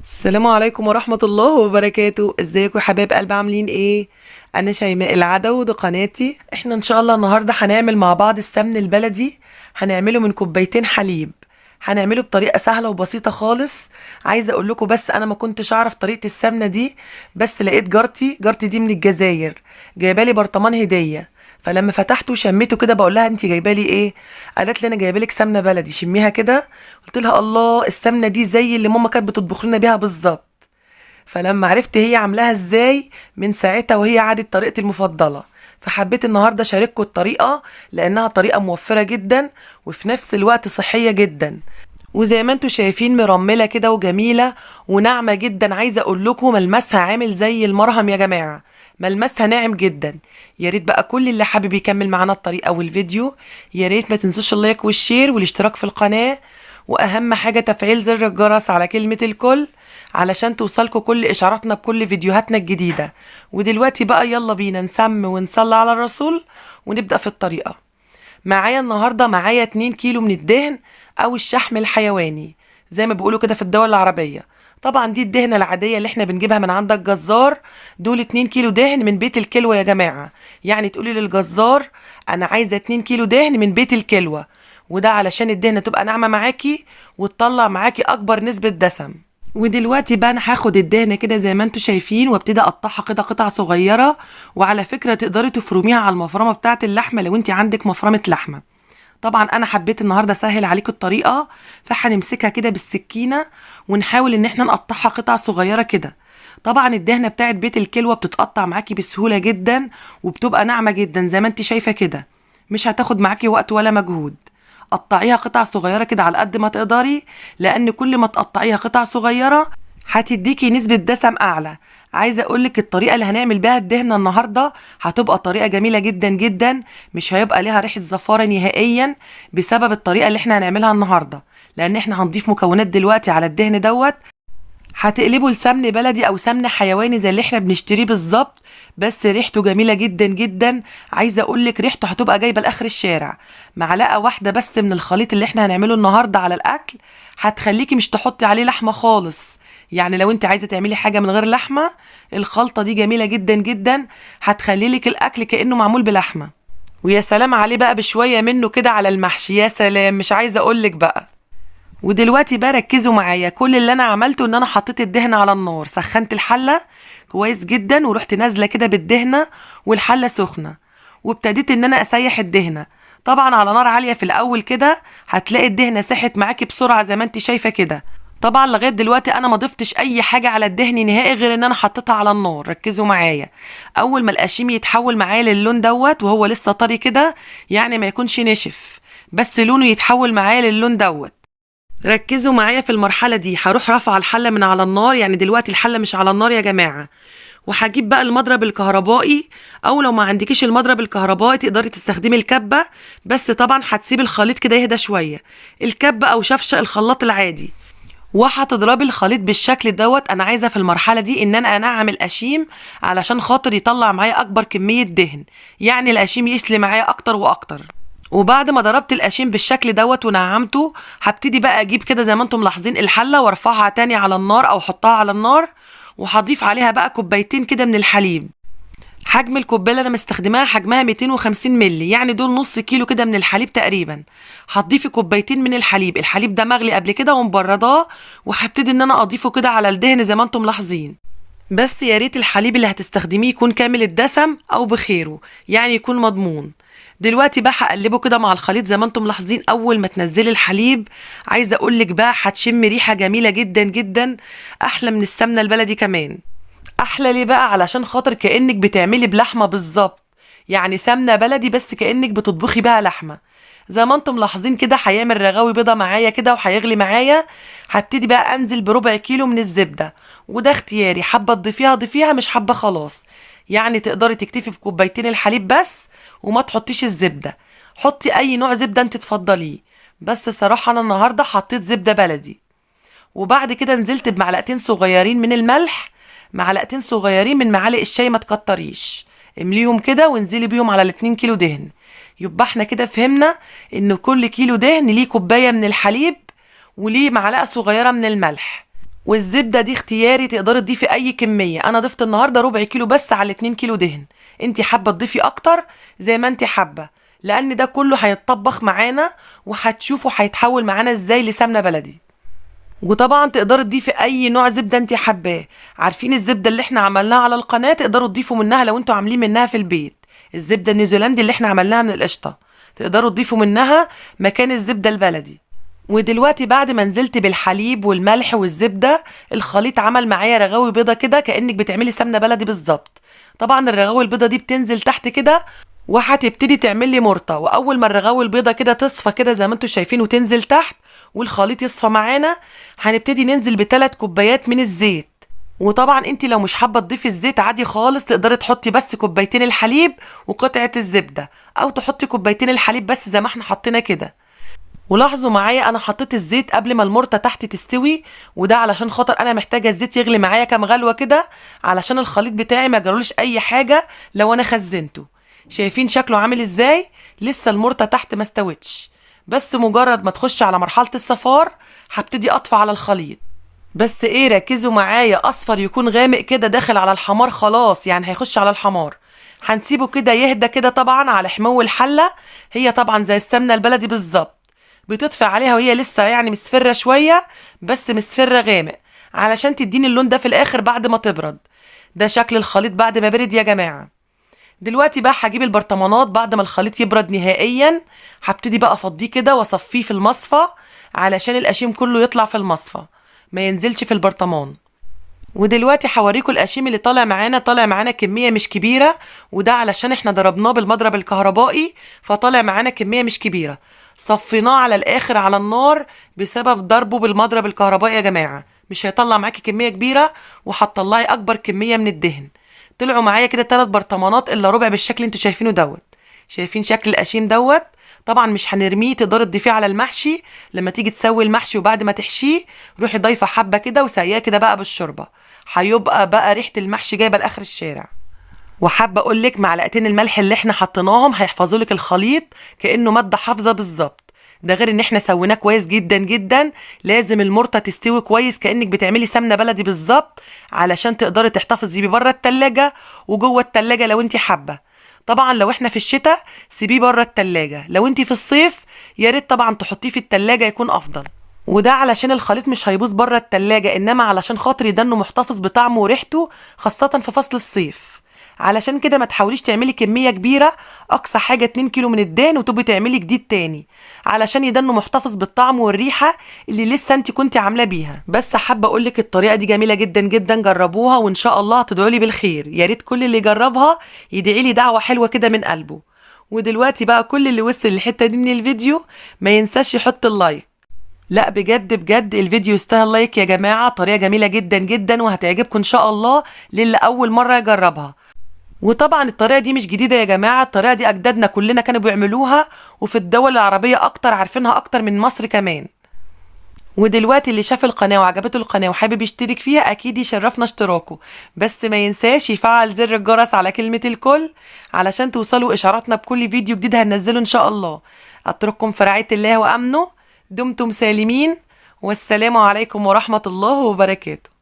السلام عليكم ورحمة الله وبركاته. ازيكم يا حبايب قلب، عاملين ايه؟ انا شيماء العدو، ده قناتي. احنا ان شاء الله النهاردة هنعمل مع بعض السمن البلدي. هنعمله من كوبايتين حليب. هنعمله بطريقة سهلة وبسيطة خالص. عايزة اقول لكم بس انا ما كنتش اعرف طريقة السمنة دي، بس لقيت جارتي دي من الجزائر جايبالي برطمان هدية. فلما فتحته وشميته كده بقول لها انت جايبه لي ايه؟ قالت لي انا جايبه لك سمنه بلدي، شميها كده. قلت لها الله، السمنه دي زي اللي ماما كانت بتطبخ لنا بيها بالظبط. فلما عرفت هي عاملاها ازاي، من ساعتها وهي عادت طريقتي المفضله. فحبيت النهارده اشارككم الطريقه، لانها طريقه موفره جدا وفي نفس الوقت صحيه جدا. وزي ما انتوا شايفين مرملة كده وجميلة وناعمة جدا. عايزة اقول لكم ملمسها عامل زي المرهم يا جماعة، ملمسها ناعم جدا. يا ريت بقى كل اللي حابب يكمل معانا الطريقة والفيديو، يا ريت ما تنسوش اللايك والشير والاشتراك في القناة، واهم حاجة تفعيل زر الجرس على كلمة الكل علشان توصلكوا كل اشعاراتنا بكل فيديوهاتنا الجديدة. ودلوقتي بقى يلا بينا نسمي ونصلي على الرسول ونبدأ في الطريقة. معايا النهارده 2 كيلو من الدهن او الشحم الحيواني زي ما بيقولوا كده في الدول العربيه. طبعا دي الدهنه العاديه اللي احنا بنجيبها من عند الجزار. دول 2 كيلو دهن من بيت الكلوه يا جماعه. يعني تقولي للجزار انا عايزه 2 كيلو دهن من بيت الكلوه، وده علشان الدهنه تبقى ناعمه معاكي وتطلع معاكي اكبر نسبه دسم. ودلوقتي بقى انا هاخد الدهنه كده زي ما انتوا شايفين وابتدي اقطعها كده قطع صغيره. وعلى فكره تقدري تفرميها على المفرمه بتاعه اللحمه لو انت عندك مفرمه لحمه. طبعا انا حبيت النهارده اسهل عليكم الطريقه، فهنمسكها كده بالسكينه ونحاول ان احنا نقطعها قطع صغيره كده. طبعا الدهنه بتاعه بيت الكلوه بتتقطع معاكي بسهوله جدا وبتبقى ناعمه جدا زي ما انت شايفه كده. مش هتاخد معاكي وقت ولا مجهود. قطعيها قطع صغيره كده على قد ما تقدري، لان كل ما تقطعيها قطع صغيره هتديكي نسبه دسم اعلى. عايزه اقولك الطريقه اللي هنعمل بيها الدهنه النهارده هتبقى طريقه جميله جدا جدا. مش هيبقى ليها ريحه زفاره نهائيا بسبب الطريقه اللي احنا هنعملها النهارده، لان احنا هنضيف مكونات دلوقتي على الدهن دوت هتقلبه لسمن بلدي او سمن حيواني زي اللي احنا بنشتريه بالظبط. بس ريحته جميله جدا جدا. عايزه اقولك ريحته هتبقى جايبه لاخر الشارع. معلقه واحده بس من الخليط اللي احنا هنعمله النهارده على الاكل هتخليكي مش تحطي عليه لحمه خالص. يعني لو انت عايزه تعملي حاجه من غير لحمه، الخلطه دي جميله جدا جدا. هتخلي لك الاكل كانه معمول بلحمه. ويا سلام عليه بقى بشويه منه كده على المحشي، يا سلام مش عايزه اقولك بقى. ودلوقتي بقى ركزوا معايا، كل اللي انا عملته ان انا حطيت الدهنه على النار، سخنت الحله كويس جدا ورحت نازله كده بالدهنه والحله سخنه، وابتديت ان انا اسيح الدهنه. طبعا على نار عاليه في الاول كده هتلاقي الدهنه ساحت معاكي بسرعه زي ما انت شايفه كده. طبعا لغايه دلوقتي انا ما ضفتش اي حاجه على الدهن نهائي غير ان انا حطيتها على النار. ركزوا معايا، اول ما القشيم يتحول معايا للون دوت وهو لسه طري كده، يعني ما يكونش نشف، بس لونه يتحول معايا للون دوت. ركزوا معايا في المرحلة دي. هروح رافعة الحلة من على النار، يعني دلوقتي الحلة مش على النار يا جماعة. وهجيب بقى المضرب الكهربائي، او لو ما عندكيش المضرب الكهربائي تقدري تستخدمي الكبة. بس طبعا هتسيب الخليط كده يهدى شوية. الكبة او شفشة الخلاط العادي، وهتضربي الخليط بالشكل دوت. انا عايزة في المرحلة دي ان انا انعم القشيم علشان خاطر يطلع معايا اكبر كمية دهن، يعني القشيم يسلي معايا اكتر واكتر. وبعد ما ضربت القشيم بالشكل دوت ونعمته، هبتدي بقى اجيب كده زي ما انتم ملاحظين الحله وارفعها تاني على النار او احطها على النار، وهضيف عليها بقى كوبايتين كده من الحليب. حجم الكوبايه اللي انا مستخدماها حجمها 250 مللي، يعني دول نص كيلو كده من الحليب تقريبا. هتضيفي كوبايتين من الحليب. الحليب ده مغلي قبل كده ومبرداه، وهبتدي ان انا اضيفه كده على الدهن زي ما انتم ملاحظين. بس يا ريت الحليب اللي هتستخدميه يكون كامل الدسم او بخيره، يعني يكون مضمون. دلوقتي بقى هقلبه كده مع الخليط زي ما انتم ملاحظين. اول ما تنزلي الحليب عايزه اقولك بقى هتشم ريحه جميله جدا جدا، احلى من السمنه البلدي كمان. احلى ليه بقى؟ علشان خاطر كانك بتعملي بلحمه بالظبط، يعني سمنه بلدي بس كانك بتطبخي بها لحمه. زي ما انتم ملاحظين كده هيعمل رغاوي بيضه معايا كده وهيغلي معايا. هبتدي بقى انزل بربع كيلو من الزبده، وده اختياري، حابه تضيفيها ضيفيها، مش حابه خلاص. يعني تقدري تكتفي في كوبايتين الحليب بس وما تحطيش الزبده. حطي اي نوع زبده انت تفضليه، بس صراحه انا النهارده حطيت زبده بلدي. وبعد كده نزلت بمعلقتين صغيرين من الملح، معلقتين صغيرين من معالق الشاي، ما تكتريش. امليهم كده وانزلي بيهم على ال2 كيلو دهن. يبقى احنا كده فهمنا ان كل كيلو دهن ليه كوبايه من الحليب وليه معلقه صغيره من الملح. والزبدة دي اختياري، تقدري تضيفي اي كمية. انا ضفت النهاردة ربع كيلو بس على 2 كيلو دهن، انتي حابة تضيفي اكتر زي ما انتي حابة، لان ده كله هيتطبخ معانا وهتشوفوا هيتحول معانا ازاي لسمنة بلدي. وطبعا تقدري تضيفي اي نوع زبدة انتي حباه. عارفين الزبدة اللي احنا عملناها على القناة تقدروا تضيفوا منها لو انتوا عاملين منها في البيت. الزبدة النيوزيلندي اللي احنا عملناها من القشطة تقدروا تضيفوا منها مكان الزبدة البلدي. ودلوقتي بعد ما نزلت بالحليب والملح والزبدة، الخليط عمل معايا رغاوي بيضة كده كأنك بتعملي سمنة بلدي بالظبط. طبعا الرغاوي البيضة دي بتنزل تحت كده وهتبتدي تعمل لي مرطة. واول ما الرغاوي البيضة كده تصفى كده زي ما انتوا شايفين وتنزل تحت والخليط يصفى معانا، هنبتدي ننزل ب3 كوبايات من الزيت. وطبعا انت لو مش حابه تضيفي الزيت عادي خالص، تقدري تحطي بس كوبايتين الحليب وقطعه الزبده، او تحطي كوبايتين الحليب بس زي ما احنا حطينا كده. ولاحظوا معايا انا حطيت الزيت قبل ما المرطه تحت تستوي، وده علشان خاطر انا محتاجه الزيت يغلي معايا كام غلوه كده علشان الخليط بتاعي ما جرالوش اي حاجه لو انا خزنته. شايفين شكله عامل ازاي؟ لسه المرطه تحت ما استوتش، بس مجرد ما تخش على مرحله الصفار هبتدي اطفي على الخليط. بس ايه، ركزوا معايا، اصفر يكون غامق كده داخل على الحمار خلاص، يعني هيخش على الحمار. هنسيبه كده يهدى كده طبعا على حمو الحله. هي طبعا زي السمنه البلدي بالظبط، بتطفي عليها وهي لسه يعني مصفرة شوية، بس مصفرة غامق علشان تديني اللون ده في الاخر بعد ما تبرد. ده شكل الخليط بعد ما برد يا جماعة. دلوقتي بقى هجيب البرطمانات بعد ما الخليط يبرد نهائيا، هبتدي بقى افضيه كده واصفيه في المصفى علشان القشيم كله يطلع في المصفى ما ينزلش في البرطمان. ودلوقتي هوريكم القشيم اللي طالع معانا كمية مش كبيرة، وده علشان احنا ضربناه بالمضرب الكهربائي فطالع معانا كمية مش كبيرة. صفيناه على الاخر على النار بسبب ضربه بالمضرب الكهربائي يا جماعة، مش هيطلع معاكي كمية كبيرة وهتطلعي اكبر كمية من الدهن. طلعوا معايا كده 3 برطمانات الا ربع بالشكل انتوا شايفينه دوت. شايفين شكل القشيم دوت؟ طبعا مش هنرميه، تقدري تضيفيه على المحشي. لما تيجي تسوي المحشي وبعد ما تحشيه روحي ضايفه حبه كده وسقياه كده بقى بالشوربه، هيبقى بقى ريحه المحشي جايبه لاخر الشارع. وحابه اقول لك معلقتين الملح اللي احنا حطيناهم هيحفظوا لك الخليط كانه ماده حافظه بالظبط. ده غير ان احنا سويناه كويس جدا جدا. لازم المرطه تستوي كويس كانك بتعملي سمنه بلدي بالظبط علشان تقدري تحتفظي بيه بره التلاجة وجوه التلاجة لو انت حابه. طبعا لو احنا في الشتاء سيبيه بره التلاجة، لو انت في الصيف يا ريت طبعا تحطيه في التلاجة يكون افضل. وده علشان الخليط مش هيبوظ بره التلاجة، انما علشان خاطر يدنه محتفظ بطعمه وريحته خاصة في فصل الصيف. علشان كده ما تحاوليش تعملي كمية كبيرة، اقصى حاجة 2 كيلو من الدهن وتبقي تعملي جديد تاني علشان يدنه محتفظ بالطعم والريحة اللي لسه انت كنت عاملاه بيها. بس حابة اقولك الطريقة دي جميلة جدا جدا، جربوها وان شاء الله هتدعوا لي بالخير. يا ريت كل اللي يجربها يدعي لي دعوة حلوة كده من قلبه. ودلوقتي بقى كل اللي وصل للحتة دي من الفيديو ما ينساش يحط اللايك. لا بجد بجد الفيديو يستاهل لايك يا جماعة، طريقة جميلة جدا جدا وهتعجبكم ان شاء الله للي اول مرة يجربها. وطبعا الطريقة دي مش جديدة يا جماعة، الطريقة دي اجدادنا كلنا كانوا بيعملوها، وفي الدول العربية اكتر عارفينها اكتر من مصر كمان. ودلوقتي اللي شاف القناة وعجبته القناة وحابب يشترك فيها اكيد يشرفنا اشتراكه، بس ما ينساش يفعل زر الجرس على كلمة الكل علشان توصلوا اشعاراتنا بكل فيديو جديد هننزله ان شاء الله. اترككم في رعاية الله وامنه، دمتم سالمين، والسلام عليكم ورحمة الله وبركاته.